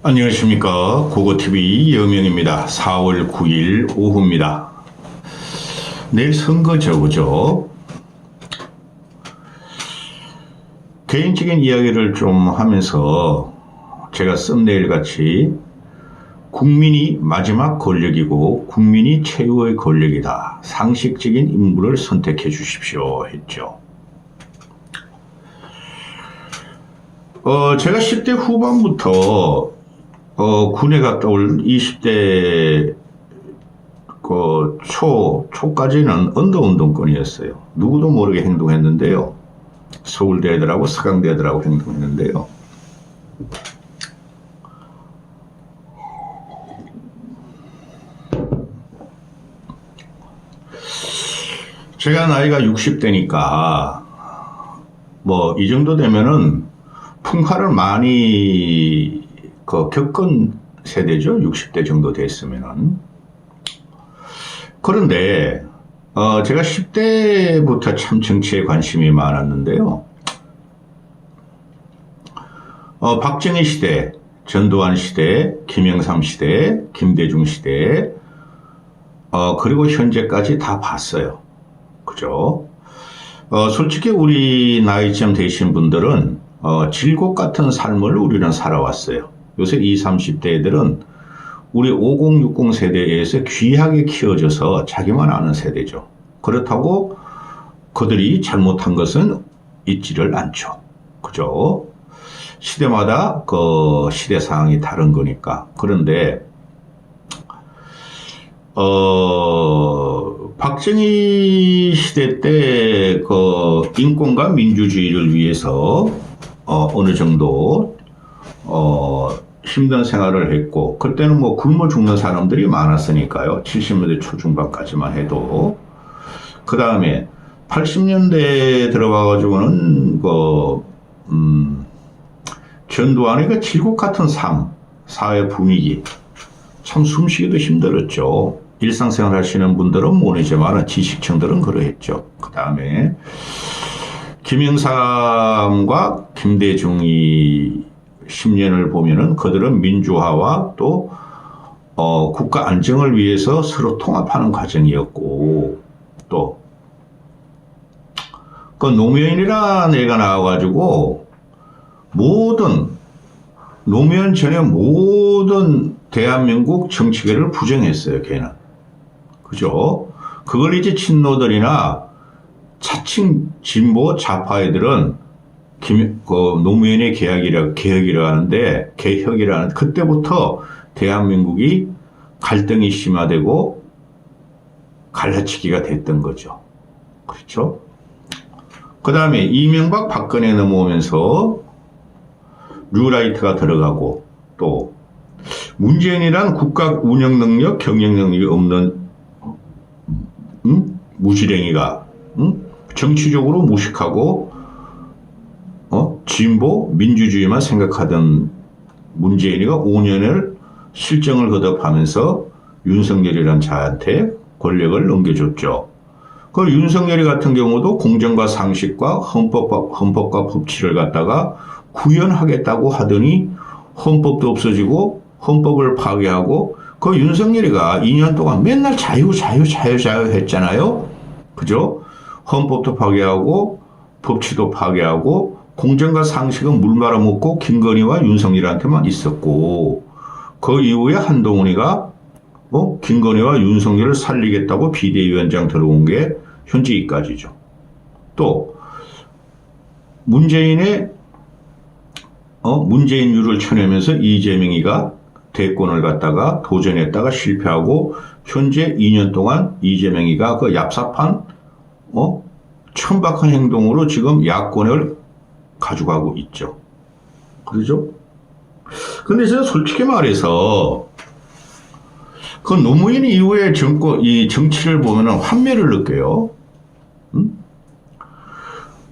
안녕하십니까. 고고TV 여명입니다. 4월 9일 오후입니다. 내일 선거죠, 그죠? 개인적인 이야기를 좀 하면서 제가 썸네일 같이 국민이 마지막 권력이고 국민이 최후의 권력이다. 상식적인 인물을 선택해 주십시오 했죠. 제가 10대 후반부터 군에 갔다 올 20대 초까지는 언더운동권이었어요. 누구도 모르게 행동했는데요. 서울대 애들하고 서강대 애들하고 행동했는데요. 제가 나이가 60대니까 뭐 이 정도 되면은 풍파를 많이 겪은 세대죠. 60대 정도 됐으면은. 그런데 제가 10대부터 참 정치에 관심이 많았는데요. 박정희 시대, 전두환 시대, 김영삼 시대, 김대중 시대, 그리고 현재까지 다 봤어요. 그죠? 솔직히 우리 나이쯤 되신 분들은 질곡 같은 삶을 우리는 살아왔어요. 요새 20, 30대 애들은 우리 50, 60 세대에 의해서 귀하게 키워져서 자기만 아는 세대죠. 그렇다고 그들이 잘못한 것은 있지를 않죠. 그죠? 시대마다 그 시대 상황이 다른 거니까. 그런데 박정희 시대 때 그 인권과 민주주의를 위해서 어느 정도 힘든 생활을 했고, 그때는 뭐 굶어 죽는 사람들이 많았으니까요. 70년대 초중반까지만 해도. 그 다음에 80년대에 들어가가지고는 전두환의 그 질곡 같은 삶, 사회 분위기, 참 숨쉬기도 힘들었죠. 일상생활 하시는 분들은 모르지만 지식층들은 그러했죠. 그 다음에 김영삼과 김대중이 10년을 보면은 그들은 민주화와 또 국가 안정을 위해서 서로 통합하는 과정이었고, 또 그 노무현이라는 애가 나와가지고 노무현 전에 모든 대한민국 정치계를 부정했어요. 걔는. 그죠? 그걸 이제 친노들이나 자칭 진보 좌파 애들은 노무현의 개혁이라 하는데, 그때부터 대한민국이 갈등이 심화되고 갈라치기가 됐던 거죠. 그렇죠? 그 다음에 이명박 박근혜 넘어오면서 뉴라이트가 들어가고, 또 문재인이란 국가 운영 능력, 경영 능력이 없는 무지랭이가 정치적으로 무식하고 진보 민주주의만 생각하던 문재인이가 5년을 실정을 거듭하면서 윤석열이란 자한테 권력을 넘겨줬죠. 그 윤석열이 같은 경우도 공정과 상식과 헌법과 법치를 갖다가 구현하겠다고 하더니 헌법도 없어지고 헌법을 파괴하고, 그 윤석열이가 2년 동안 맨날 자유 했잖아요. 그죠? 헌법도 파괴하고 법치도 파괴하고 공정과 상식은 물 말아먹고 김건희와 윤석열한테만 있었고, 그 이후에 한동훈이가 김건희와 윤석열을 살리겠다고 비대위원장 들어온 게 현재까지죠. 또 문재인유를 쳐내면서 이재명이가 대권을 갖다가 도전했다가 실패하고, 현재 2년 동안 이재명이가 그 얍삽한 천박한 행동으로 지금 야권을 가져가고 있죠. 그러죠? 근데 제가 솔직히 말해서 그 노무현 이후에 이 정치를 보면은 환멸을 느껴요.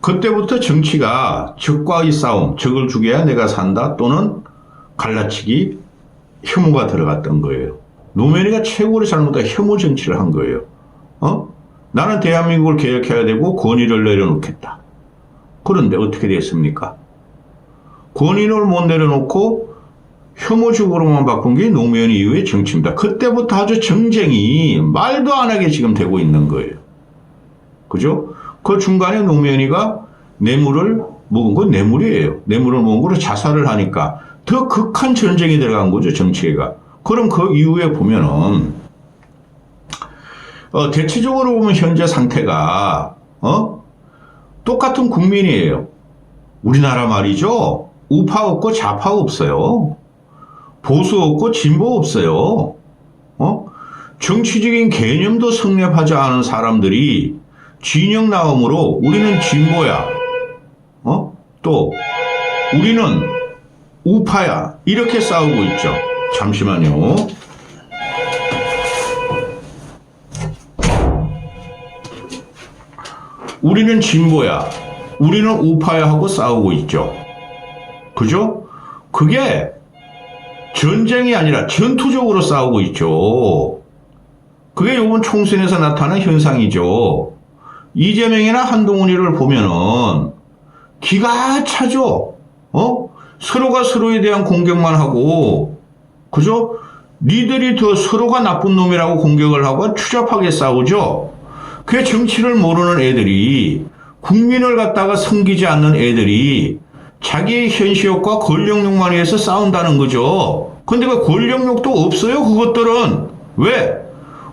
그때부터 정치가 적과의 싸움, 적을 죽여야 내가 산다, 또는 갈라치기, 혐오가 들어갔던 거예요. 노무현이가 최고로 잘못한 혐오 정치를 한 거예요. 나는 대한민국을 개혁해야 되고 권위를 내려놓겠다. 그런데 어떻게 됐습니까? 권위를 못 내려놓고 혐오적으로만 바꾼 게 노무현 이후의 정치입니다. 그때부터 아주 정쟁이 말도 안 하게 지금 되고 있는 거예요. 그죠? 그 중간에 노무현이가 뇌물을 먹은 건 뇌물이에요. 뇌물을 먹은 거로 자살을 하니까 더 극한 전쟁이 들어간 거죠, 정치가. 그럼 그 이후에 보면은 대체적으로 보면 현재 상태가 똑같은 국민이에요. 우리나라 말이죠. 우파 없고 좌파 없어요. 보수 없고 진보 없어요. 정치적인 개념도 성립하지 않은 사람들이 진영 나옴으로 우리는 진보야. 또 우리는 우파야. 이렇게 싸우고 있죠. 잠시만요. 우리는 진보야. 우리는 우파야 하고 싸우고 있죠. 그죠? 그게 전쟁이 아니라 전투적으로 싸우고 있죠. 그게 이번 총선에서 나타난 현상이죠. 이재명이나 한동훈이를 보면은 기가 차죠. 서로가 서로에 대한 공격만 하고, 그죠? 니들이 더 서로가 나쁜 놈이라고 공격을 하고 추잡하게 싸우죠. 그게 정치를 모르는 애들이, 국민을 갖다가 섬기지 않는 애들이 자기의 현시욕과 권력욕만 위해서 싸운다는 거죠. 근데 그 권력욕도 없어요, 그것들은. 왜?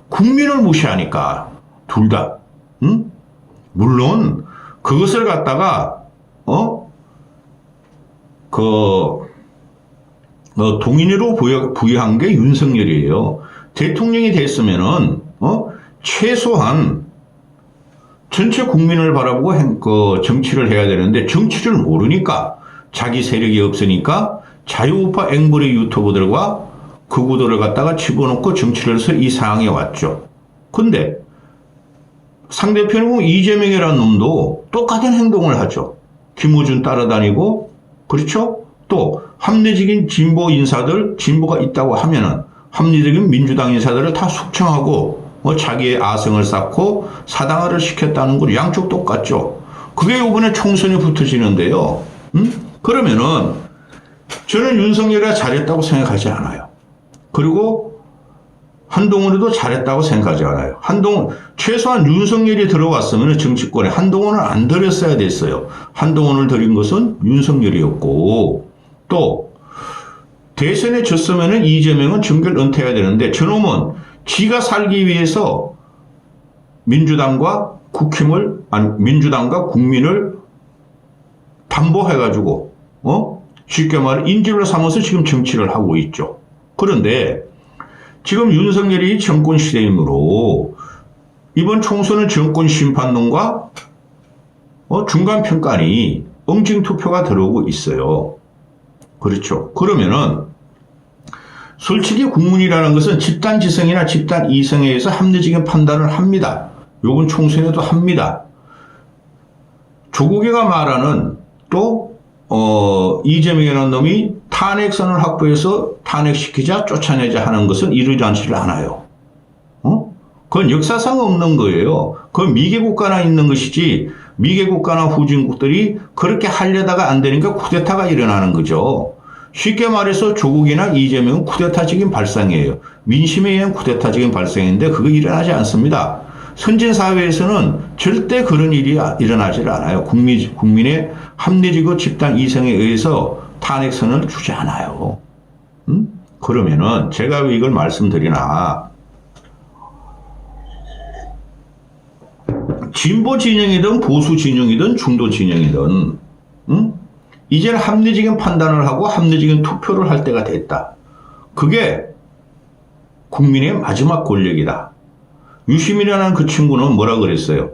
국민을 무시하니까. 둘 다. 응? 물론 그것을 갖다가 동인으로 부여한 게 윤석열이에요. 대통령이 됐으면은 최소한 전체 국민을 바라보고 정치를 해야 되는데 정치를 모르니까 자기 세력이 없으니까 자유우파 앵벌이 유튜버들과 극우들을 갖다가 집어넣고 정치를 해서 이 상황에 왔죠. 근데 상대편은 이재명이라는 놈도 똑같은 행동을 하죠. 김어준 따라다니고, 그렇죠? 또 합리적인 진보 인사들, 진보가 있다고 하면은 합리적인 민주당 인사들을 다 숙청하고 자기의 아성을 쌓고 사당화를 시켰다는 걸 양쪽 똑같죠. 그게 이번에 총선에 붙어지는데요. 그러면은 저는 윤석열이가 잘했다고 생각하지 않아요. 그리고 한동훈도 잘했다고 생각하지 않아요. 최소한 윤석열이 들어왔으면 정치권에 한동훈을 안 들였어야 됐어요. 한동훈을 들인 것은 윤석열이었고, 또 대선에 졌으면 이재명은 정결 은퇴해야 되는데 저놈은 지가 살기 위해서 민주당과 국민을 담보해가지고 쉽게 말해 인질로 삼아서 지금 정치를 하고 있죠. 그런데 지금 윤석열이 정권 시대이므로 이번 총선은 정권 심판론과 중간 평가니 응징 투표가 들어오고 있어요. 그렇죠. 그러면은 솔직히 국민이라는 것은 집단 지성이나 집단 이성에 의해서 합리적인 판단을 합니다. 요건 총선에도 합니다. 조국이가 말하는 또 이재명이라는 놈이 탄핵선을 확보해서 탄핵시키자 쫓아내자 하는 것은 이루지 않지를 않아요. 그건 역사상 없는 거예요. 그건 미개국가나 있는 것이지 미개국가나 후진국들이 그렇게 하려다가 안 되니까 쿠데타가 일어나는 거죠. 쉽게 말해서 조국이나 이재명은 쿠데타적인 발상이에요. 민심에 의한 쿠데타적인 발상인데 그거 일어나지 않습니다. 선진사회에서는 절대 그런 일이 일어나지 않아요. 국민의 합리적이고 집단 이성에 의해서 탄핵선을 주지 않아요. 그러면은 제가 왜 이걸 말씀드리나, 진보 진영이든 보수 진영이든 중도 진영이든 이제는 합리적인 판단을 하고 합리적인 투표를 할 때가 됐다. 그게 국민의 마지막 권력이다. 유시민이라는 그 친구는 뭐라 그랬어요?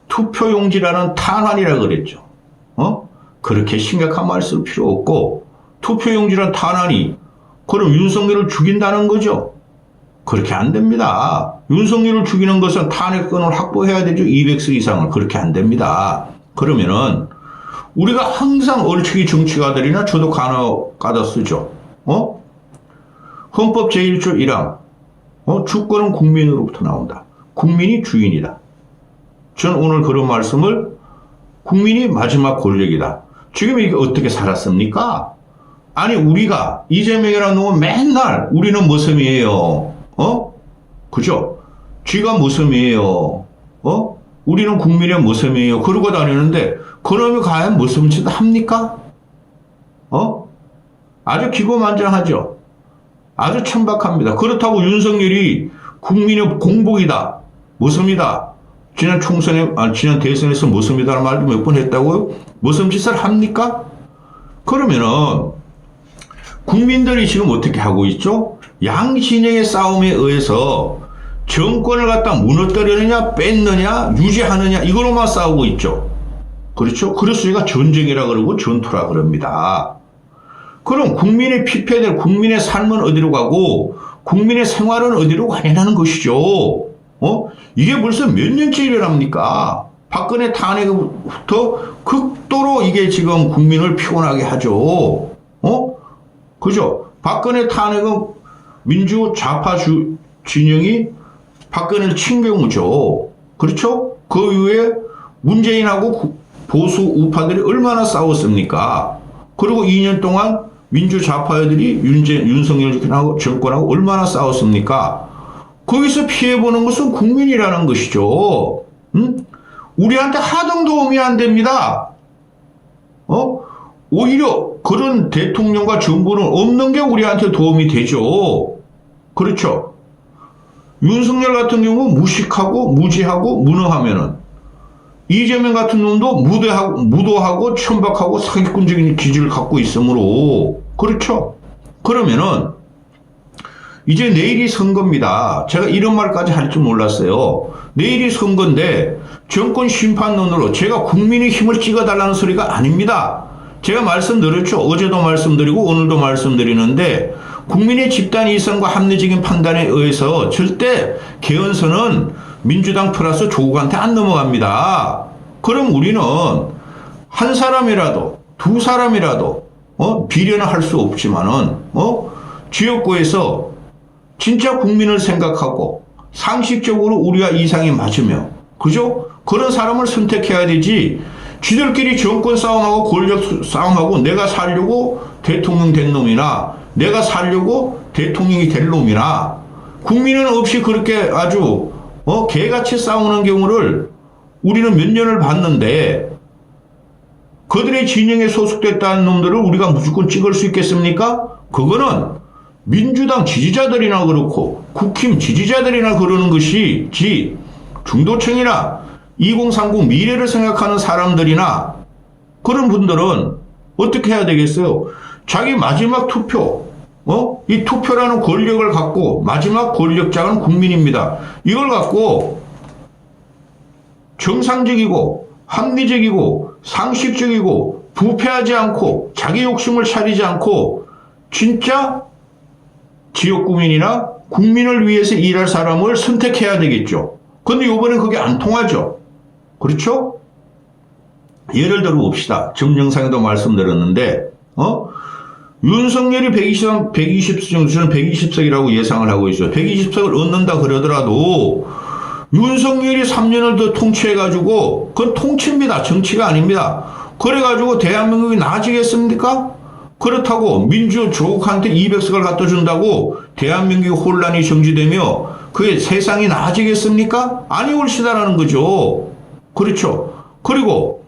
투표용지라는 탄환이라 그랬죠. 그렇게 심각한 말 쓸 필요 없고, 투표용지란 탄환이 그럼 윤석열을 죽인다는 거죠? 그렇게 안 됩니다. 윤석열을 죽이는 것은 탄핵권을 확보해야 되죠. 200석 이상을. 그렇게 안 됩니다. 그러면은 우리가 항상 얼추기 정치가들이나 저도 간혹가다 쓰죠. 헌법 제1조 1항. 주권은 국민으로부터 나온다. 국민이 주인이다. 저는 오늘 그런 말씀을 국민이 마지막 권력이다. 지금 이게 어떻게 살았습니까? 아니, 우리가, 이재명이라는 놈은 맨날 우리는 모섬이에요. 그죠? 쥐가 모섬이에요. 우리는 국민의 모섬이에요. 그러고 다니는데, 그놈이 과연 모섬짓 합니까? 아주 기고만장하죠. 아주 천박합니다. 그렇다고 윤석열이 국민의 공복이다, 모섬이다, 지난 대선에서 모섬이다라는 말도 몇 번 했다고요? 모섬짓을 합니까? 그러면은 국민들이 지금 어떻게 하고 있죠? 양진영의 싸움에 의해서 정권을 갖다 무너뜨리느냐, 뺐느냐, 유지하느냐, 이거로만 싸우고 있죠. 그렇죠? 그래서 우리가 전쟁이라 그러고 전투라 그럽니다. 그럼 국민의 피폐될 국민의 삶은 어디로 가고 국민의 생활은 어디로 가냐는 것이죠. 이게 벌써 몇 년째 일이랍니까? 박근혜 탄핵부터 극도로 이게 지금 국민을 피곤하게 하죠. 그죠? 박근혜 탄핵은 민주 좌파 진영이 박근혜를 친 경우죠. 그렇죠? 그 이후에 문재인하고 보수 우파들이 얼마나 싸웠습니까? 그리고 2년 동안 민주 좌파들이 윤석열 정권하고 얼마나 싸웠습니까? 거기서 피해보는 것은 국민이라는 것이죠. 우리한테 하등 도움이 안 됩니다. 오히려 그런 대통령과 정부는 없는 게 우리한테 도움이 되죠. 그렇죠. 윤석열 같은 경우 무식하고 무지하고 무능하면은 이재명 같은 놈도 무도하고 천박하고 사기꾼적인 기질을 갖고 있으므로 그렇죠. 그러면은 이제 내일이 선거입니다. 제가 이런 말까지 할 줄 몰랐어요. 내일이 선거인데 정권 심판론으로 제가 국민의 힘을 찍어달라는 소리가 아닙니다. 제가 말씀드렸죠. 어제도 말씀드리고 오늘도 말씀드리는데 국민의 집단 이성과 합리적인 판단에 의해서 절대 개헌선은 민주당 플러스 조국한테 안 넘어갑니다. 그럼 우리는 한 사람이라도 두 사람이라도 비례는 할 수 없지만은 지역구에서 진짜 국민을 생각하고 상식적으로 우리가 이상이 맞으며 그죠? 그런 사람을 선택해야 되지. 쥐들끼리 정권 싸움하고 권력 싸움하고 내가 살려고 대통령 된 놈이나 내가 살려고 대통령이 될 놈이나 국민은 없이 그렇게 아주 개같이 싸우는 경우를 우리는 몇 년을 봤는데 그들의 진영에 소속됐다는 놈들을 우리가 무조건 찍을 수 있겠습니까? 그거는 민주당 지지자들이나 그렇고 국힘 지지자들이나 그러는 것이지 중도층이나 2030 미래를 생각하는 사람들이나 그런 분들은 어떻게 해야 되겠어요? 자기 마지막 투표, 이 투표라는 권력을 갖고 마지막 권력자는 국민입니다. 이걸 갖고 정상적이고 합리적이고 상식적이고 부패하지 않고 자기 욕심을 차리지 않고 진짜 지역구민이나 국민을 위해서 일할 사람을 선택해야 되겠죠. 근데 이번엔 그게 안 통하죠. 그렇죠? 예를 들어 봅시다. 전 영상에도 말씀드렸는데 윤석열이 120석 정도, 저는 120석이라고 예상을 하고 있어요. 120석을 얻는다 그러더라도 윤석열이 3년을 더 통치해가지고 그건 통치입니다. 정치가 아닙니다. 그래가지고 대한민국이 나아지겠습니까? 그렇다고 민주 조국한테 200석을 갖다 준다고 대한민국의 혼란이 정지되며 그게 세상이 나아지겠습니까? 아니 올시다라는 거죠. 그렇죠. 그리고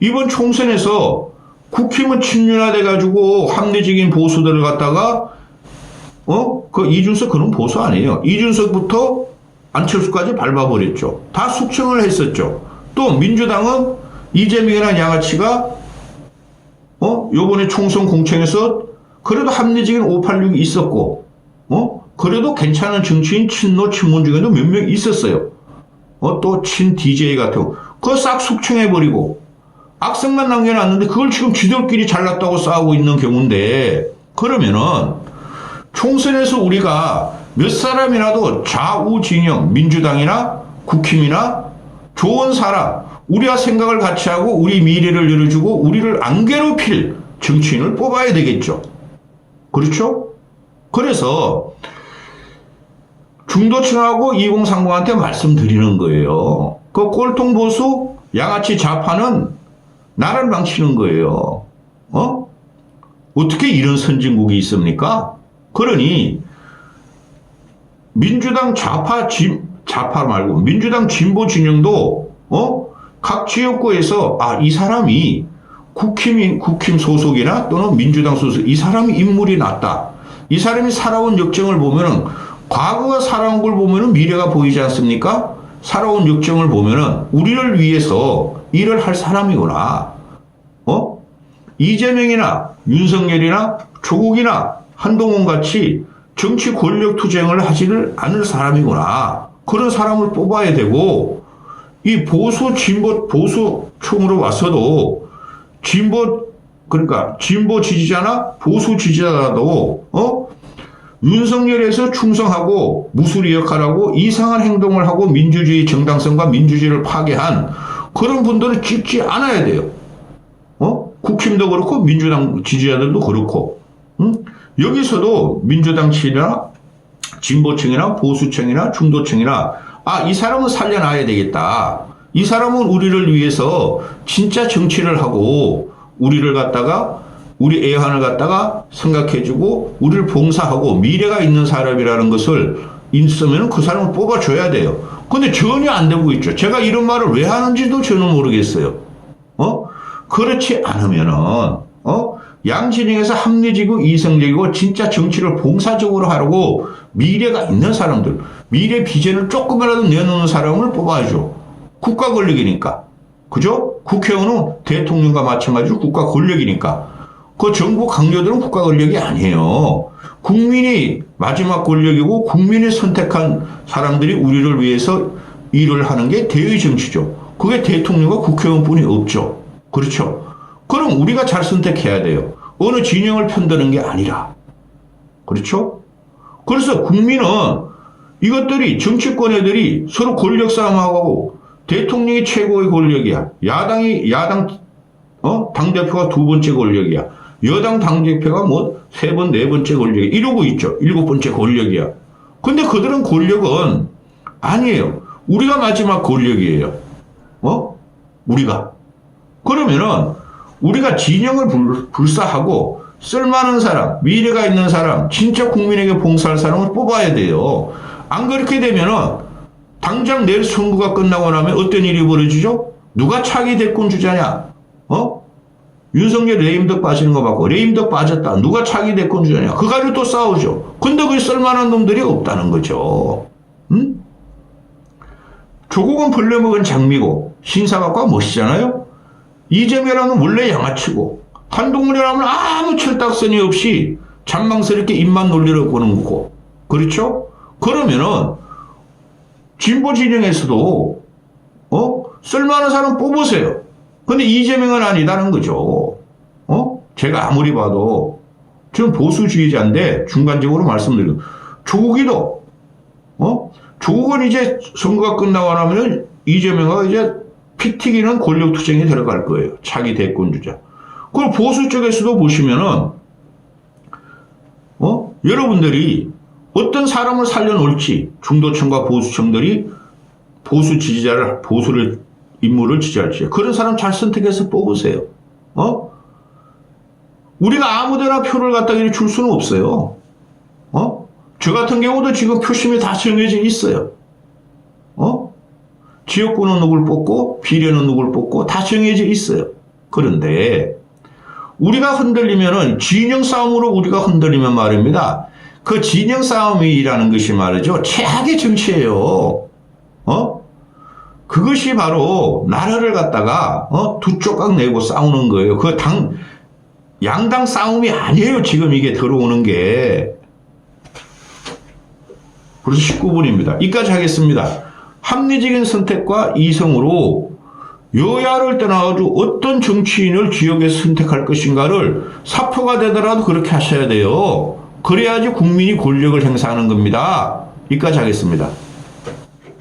이번 총선에서 국힘은 친윤화돼가지고 합리적인 보수들을 갖다가 그 이준석 그런 보수 아니에요. 이준석부터 안철수까지 밟아버렸죠. 다 숙청을 했었죠. 또 민주당은 이재명이라는 양아치가 요번에 총선 공천에서 그래도 합리적인 586이 있었고 그래도 괜찮은 정치인 친노 친문 중에도 몇 명 있었어요. 또 친 DJ 같은 거 그거 싹 숙청해버리고 악성만 남겨놨는데 그걸 지금 쥐들끼리 잘났다고 싸우고 있는 경우인데 그러면은 총선에서 우리가 몇 사람이라도 좌우 진영 민주당이나 국힘이나 좋은 사람 우리와 생각을 같이 하고 우리 미래를 열어주고 우리를 안 괴롭힐 정치인을 뽑아야 되겠죠. 그렇죠? 그래서 중도층하고 2030한테 말씀드리는 거예요. 그 꼴통 보수 양아치 좌파는 나라를 망치는 거예요. 어떻게 이런 선진국이 있습니까? 그러니 민주당 좌파 말고 민주당 진보 진영도 각 지역구에서 이 사람이 국힘 소속이나 또는 민주당 소속 이 사람이 인물이 낫다. 이 사람이 살아온 역정을 보면은 과거가 살아온 걸 보면은 미래가 보이지 않습니까? 살아온 역정을 보면은 우리를 위해서 일을 할 사람이구나. 이재명이나 윤석열이나 조국이나 한동훈 같이 정치 권력 투쟁을 하지를 않을 사람이구나. 그런 사람을 뽑아야 되고, 이 보수 총으로 와서도 그러니까 진보 지지자나 보수 지지자라도 윤석열에서 충성하고 무수리 역할하고 이상한 행동을 하고 민주주의 정당성과 민주주의를 파괴한 그런 분들은 찍지 않아야 돼요. 국힘도 그렇고 민주당 지지자들도 그렇고. 여기서도 민주당층이나 진보층이나 보수층이나 중도층이나 이 사람은 살려놔야 되겠다. 이 사람은 우리를 위해서 진짜 정치를 하고 우리를 갖다가 우리 애환을 갖다가 생각해주고 우리를 봉사하고 미래가 있는 사람이라는 것을 있으면 그 사람을 뽑아줘야 돼요. 근데 전혀 안 되고 있죠. 제가 이런 말을 왜 하는지도 저는 모르겠어요. 그렇지 않으면은 양진영에서 합리적이고 이성적이고 진짜 정치를 봉사적으로 하려고 미래가 있는 사람들, 미래 비전을 조금이라도 내놓는 사람을 뽑아야죠. 국가 권력이니까. 그죠? 국회의원은 대통령과 마찬가지로 국가 권력이니까. 그 정부 강요들은 국가 권력이 아니에요. 국민이 마지막 권력이고 국민이 선택한 사람들이 우리를 위해서 일을 하는 게 대의 정치죠. 그게 대통령과 국회의원뿐이 없죠. 그렇죠? 그럼 우리가 잘 선택해야 돼요. 어느 진영을 편드는 게 아니라. 그렇죠? 그래서 국민은 이것들이 정치권 애들이 서로 권력 싸움하고 대통령이 최고의 권력이야. 야당 당대표가 두 번째 권력이야. 여당 당대표가 세 번, 네 번째 권력이야. 이러고 있죠. 일곱 번째 권력이야. 근데 그들은 권력은 아니에요. 우리가 마지막 권력이에요. 우리가. 그러면은 우리가 진영을 불사하고 쓸만한 사람, 미래가 있는 사람, 진짜 국민에게 봉사할 사람을 뽑아야 돼요. 안 그렇게 되면은 당장 내일 선거가 끝나고 나면 어떤 일이 벌어지죠? 누가 차기 대권 주자냐? 윤석열 레임덕 빠지는 거 받고 레임덕 빠졌다. 누가 차기 대권 주자냐? 그 가지고 또 싸우죠. 근데 그 쓸만한 놈들이 없다는 거죠. 조국은 벌레먹은 장미고 신사각과 멋이잖아요. 이재명이라면 원래 양아치고 한동훈이라면 아무 철딱서니 없이 잔망스럽게 입만 놀리려고 하는 거고. 그렇죠? 그러면은 진보 진영에서도 쓸만한 사람 뽑으세요. 근데 이재명은 아니다는 거죠. 제가 아무리 봐도 저는 보수주의자인데 중간적으로 말씀드리고 조국이도 조국은 이제 선거가 끝나고 나면 이재명과 이제 피 튀기는 권력 투쟁에 들어갈 거예요. 차기 대권 주자. 그리고 보수 쪽에서도 보시면은 여러분들이 어떤 사람을 살려놓을지 중도층과 보수층들이 보수를 인물을 지지할지 그런 사람 잘 선택해서 뽑으세요. 우리가 아무데나 표를 갖다 줄 수는 없어요. 저 같은 경우도 지금 표심이 다 정해져 있어요. 지역구는 누굴 뽑고 비례는 누굴 뽑고 다 정해져 있어요. 그런데 우리가 흔들리면은 진영 싸움으로 우리가 흔들리면 말입니다. 그 진영 싸움이라는 것이 말이죠. 최악의 정치예요. 그것이 바로 나라를 갖다가 두 조각 내고 싸우는 거예요. 그 양당 싸움이 아니에요. 지금 이게 들어오는 게. 벌써 19분입니다. 이까지 하겠습니다. 합리적인 선택과 이성으로 여야를 떠나가지고 어떤 정치인을 지역에서 선택할 것인가를 사표가 되더라도 그렇게 하셔야 돼요. 그래야지 국민이 권력을 행사하는 겁니다. 이까지 하겠습니다.